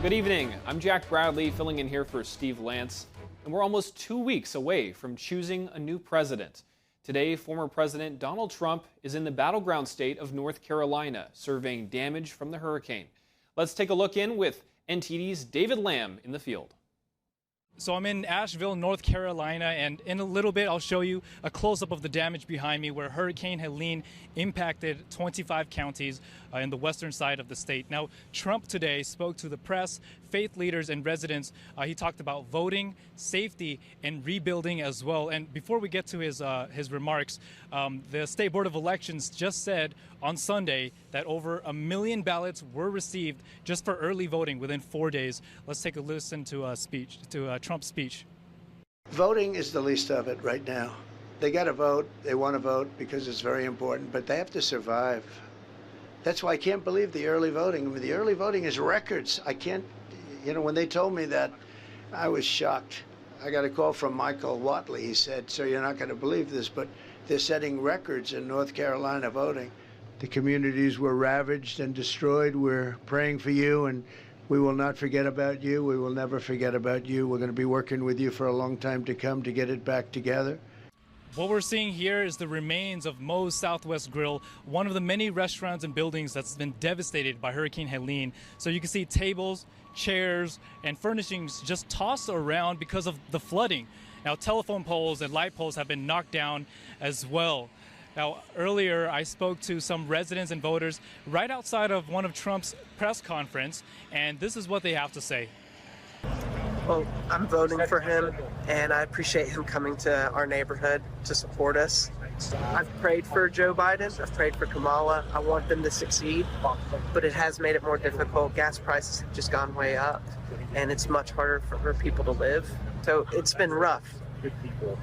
Good evening. I'm Jack Bradley, filling in here for Steve Lance, and we're almost 2 weeks away from choosing a new president. Today, former President Donald Trump is in the battleground state of North Carolina, surveying damage from the hurricane. Let's take a look in with NTD's David Lamb in the field. So I'm in Asheville, North Carolina, and in a little bit I'll show you a close-up of the damage behind me where Hurricane Helene impacted 25 counties in the western side of the state. Now, Trump today spoke to the press, faith leaders, and residents. He talked about voting, safety, and rebuilding as well. And before we get to his remarks, the State Board of Elections just said on Sunday that over 1 million ballots were received just for early voting within 4 days. Let's take a listen to Trump's speech. Voting is the least of it right now. They got to vote. They want to vote because it's very important, but they have to survive. That's why I can't believe the early voting. I mean, the early voting is records. I can't, when they told me that, I was shocked. I got a call from Michael Watley. He said, "Sir, you're not going to believe this, but they're setting records in North Carolina voting. The communities were ravaged and destroyed. We're praying for you, and we will not forget about you. We will never forget about you. We're going to be working with you for a long time to come to get it back together." What we're seeing here is the remains of Moe's Southwest Grill, one of the many restaurants and buildings that's been devastated by Hurricane Helene. So you can see tables, chairs, and furnishings just tossed around because of the flooding. Now, telephone poles and light poles have been knocked down as well. Now, earlier I spoke to some residents and voters right outside of one of Trump's press conference, and this is what they have to say. Well, I'm voting for him, and I appreciate him coming to our neighborhood to support us. I've prayed for Joe Biden. I've prayed for Kamala. I want them to succeed, but it has made it more difficult. Gas prices have just gone way up, and it's much harder for people to live. So it's been rough.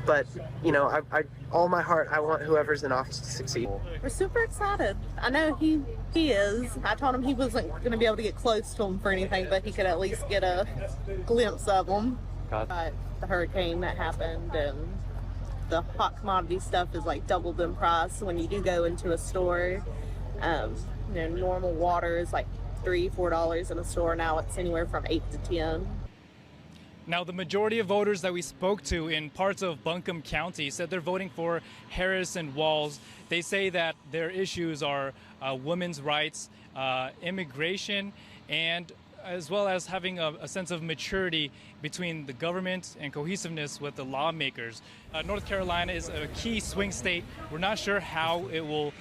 But, I all my heart, I want whoever's in office to succeed. We're super excited. I know he is. I told him he wasn't going to be able to get close to him for anything, but he could at least get a glimpse of them. But the hurricane that happened and the hot commodity stuff is like doubled in price. When you do go into a store, normal water is like $3-4 in a store. Now it's anywhere from 8 to 10. Now, the majority of voters that we spoke to in parts of Buncombe County said they're voting for Harris and Walz. They say that their issues are women's rights, immigration, and as well as having a sense of maturity between the government and cohesiveness with the lawmakers. North Carolina is a key swing state. We're not sure how it will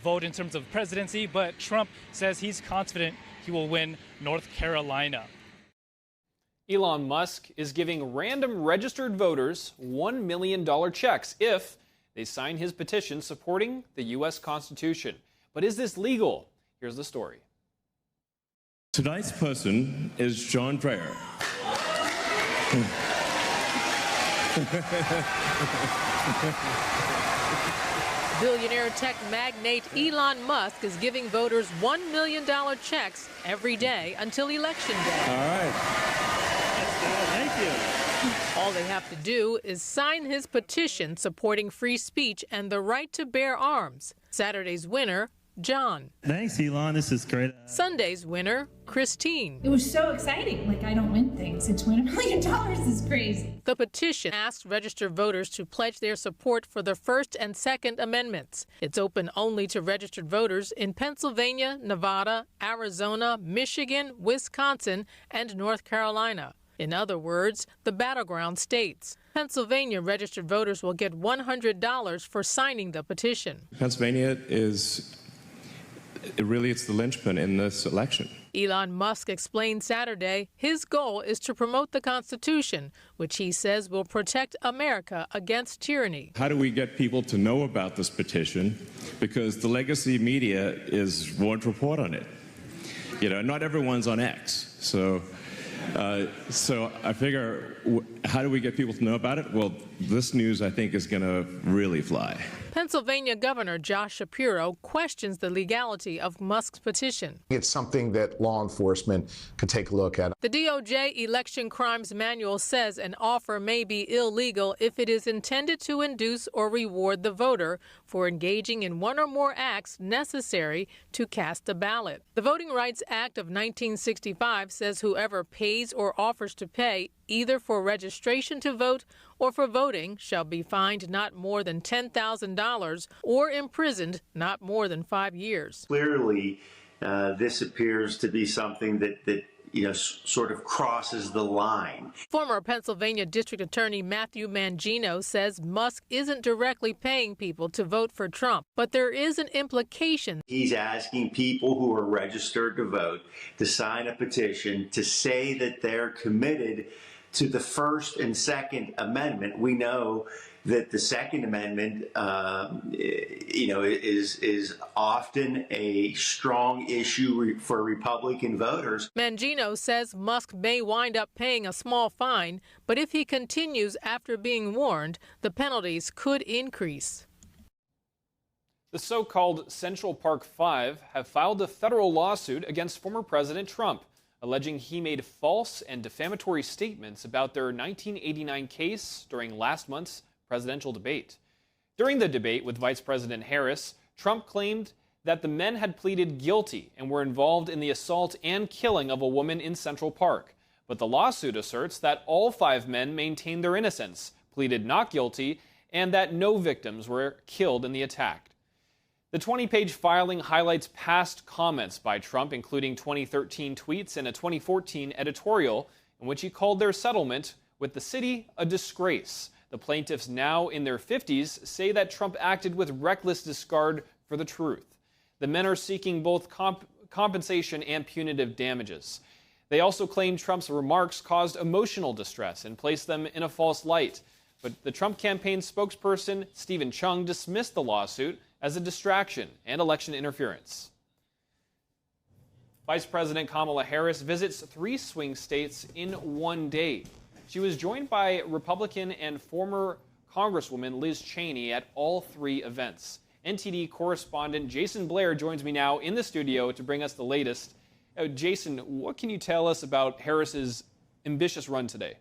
vote in terms of presidency, but Trump says he's confident he will win North Carolina. Elon Musk is giving random registered voters $1 million checks if they sign his petition supporting the U.S. Constitution. But is this legal? Here's the story. Tonight's person is John Dreyer. Billionaire tech magnate Elon Musk is giving voters $1 million checks every day until Election Day. All right. Thank you. All they have to do is sign his petition supporting free speech and the right to bear arms. Saturday's winner, John. Thanks, Elon. This is great. Sunday's winner, Christine. It was so exciting. Like, I don't win things. And to win $1 million is crazy. The petition asks registered voters to pledge their support for the First and Second Amendments. It's open only to registered voters in Pennsylvania, Nevada, Arizona, Michigan, Wisconsin, and North Carolina. In other words, the battleground states. Pennsylvania registered voters will get $100 for signing the petition. Pennsylvania it's the linchpin in this election. Elon Musk explained Saturday his goal is to promote the Constitution, which he says will protect America against tyranny. How do we get people to know about this petition? Because the legacy media won't report on it. Not everyone's on X. So I figure, how do we get people to know about it? Well, this news, I think, is going to really fly. Pennsylvania Governor Josh Shapiro questions the legality of Musk's petition. It's something that law enforcement could take a look at. The DOJ Election Crimes Manual says an offer may be illegal if it is intended to induce or reward the voter for engaging in one or more acts necessary to cast a ballot. The Voting Rights Act of 1965 says whoever pays or offers to pay either for registration to vote or for voting shall be fined not more than $10,000 or imprisoned not more than 5 years. Clearly, this appears to be something that sort of crosses the line. Former Pennsylvania District Attorney Matthew Mangino says Musk isn't directly paying people to vote for Trump, but there is an implication. He's asking people who are registered to vote to sign a petition to say that they're committed to the First and Second Amendment. We know that the Second Amendment, is often a strong issue for Republican voters. Mangino says Musk may wind up paying a small fine, but if he continues after being warned, the penalties could increase. The so-called Central Park Five have filed a federal lawsuit against former President Trump, alleging he made false and defamatory statements about their 1989 case during last month's presidential debate. During the debate with Vice President Harris, Trump claimed that the men had pleaded guilty and were involved in the assault and killing of a woman in Central Park. But the lawsuit asserts that all 5 men maintained their innocence, pleaded not guilty, and that no victims were killed in the attack. The 20-page filing highlights past comments by Trump, including 2013 tweets and a 2014 editorial in which he called their settlement with the city a disgrace. The plaintiffs, now in their 50s, say that Trump acted with reckless disregard for the truth. The men are seeking both compensation and punitive damages. They also claim Trump's remarks caused emotional distress and placed them in a false light. But the Trump campaign spokesperson, Stephen Chung, dismissed the lawsuit as a distraction and election interference. Vice President Kamala Harris visits 3 swing states in one day. She was joined by Republican and former Congresswoman Liz Cheney at all 3 events. NTD correspondent Jason Blair joins me now in the studio to bring us the latest. Jason, what can you tell us about Harris's ambitious run today?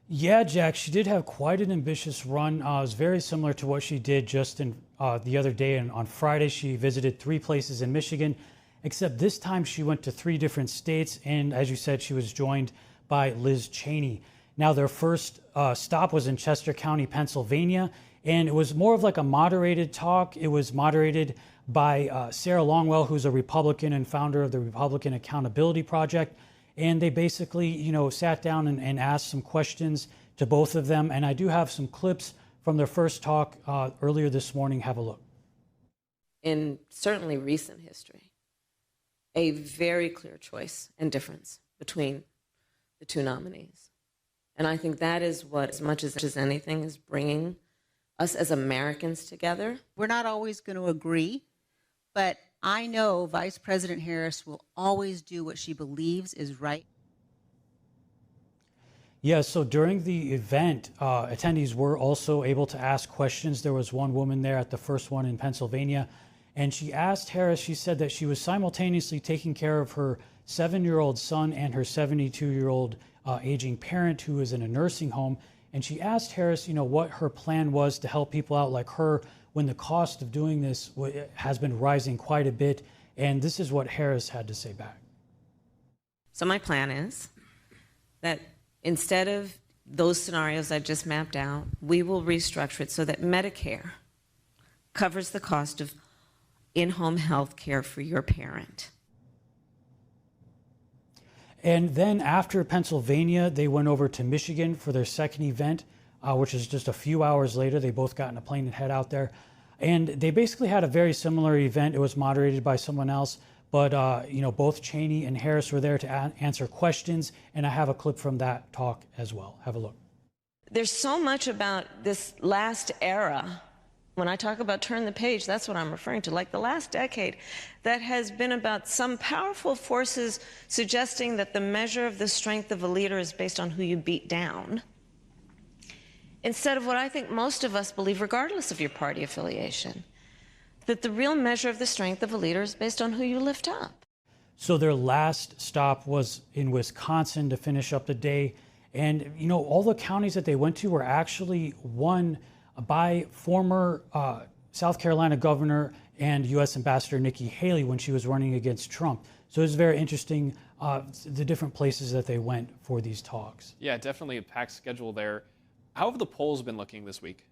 Yeah, Jack, she did have quite an ambitious run. It was very similar to what she did just in the other day. And on Friday, she visited 3 places in Michigan, except this time she went to 3 different states. And as you said, she was joined by Liz Cheney. Now, their first stop was in Chester County, Pennsylvania, and it was more of like a moderated talk. It was moderated by Sarah Longwell, who's a Republican and founder of the Republican Accountability Project. And they basically, sat down and asked some questions to both of them. And I do have some clips from their first talk earlier this morning. Have a look. In certainly recent history, a very clear choice and difference between the 2 nominees. And I think that is what, as much as anything, is bringing us as Americans together. We're not always going to agree, but I know Vice President Harris will always do what she believes is right. Yeah, so during the event, attendees were also able to ask questions. There was one woman there at the first one in Pennsylvania, and she asked Harris, she said that she was simultaneously taking care of her 7-year-old son and her 72-year-old aging parent who is in a nursing home. And she asked Harris, what her plan was to help people out like her when the cost of doing this has been rising quite a bit. And this is what Harris had to say back. So my plan is that instead of those scenarios I just mapped out, we will restructure it so that Medicare covers the cost of in-home health care for your parent. And then after Pennsylvania, they went over to Michigan for their second event, which is just a few hours later. They both got in a plane and head out there. And they basically had a very similar event. It was moderated by someone else, but both Cheney and Harris were there to answer questions. And I have a clip from that talk as well. Have a look. There's so much about this last era. When I talk about turn the page, that's what I'm referring to, like the last decade, that has been about some powerful forces suggesting that the measure of the strength of a leader is based on who you beat down. instead of what I think most of us believe, regardless of your party affiliation, that the real measure of the strength of a leader is based on who you lift up. So their last stop was in Wisconsin to finish up the day. And, you know, all the counties that they went to were actually won by former South Carolina Governor and U.S. Ambassador Nikki Haley when she was running against Trump. So it's very interesting, the different places that they went for these talks. Yeah, definitely a packed schedule there. How have the polls been looking this week?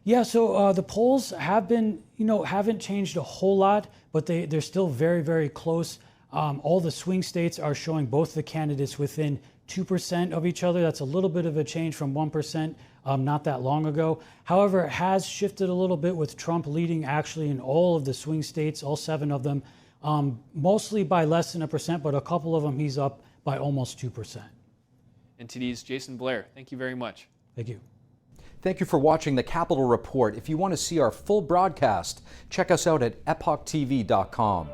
Yeah, so the polls have been, haven't changed a whole lot, but they're still very, very close. All the swing states are showing both the candidates within 2% of each other. That's a little bit of a change from 1% not that long ago. However, it has shifted a little bit with Trump leading actually in all of the swing states, all 7 of them, mostly by less than 1%, but a couple of them he's up by almost 2%. And TD's Jason Blair, thank you very much. Thank you. Thank you for watching the Capitol Report. If you want to see our full broadcast, check us out at epochtv.com.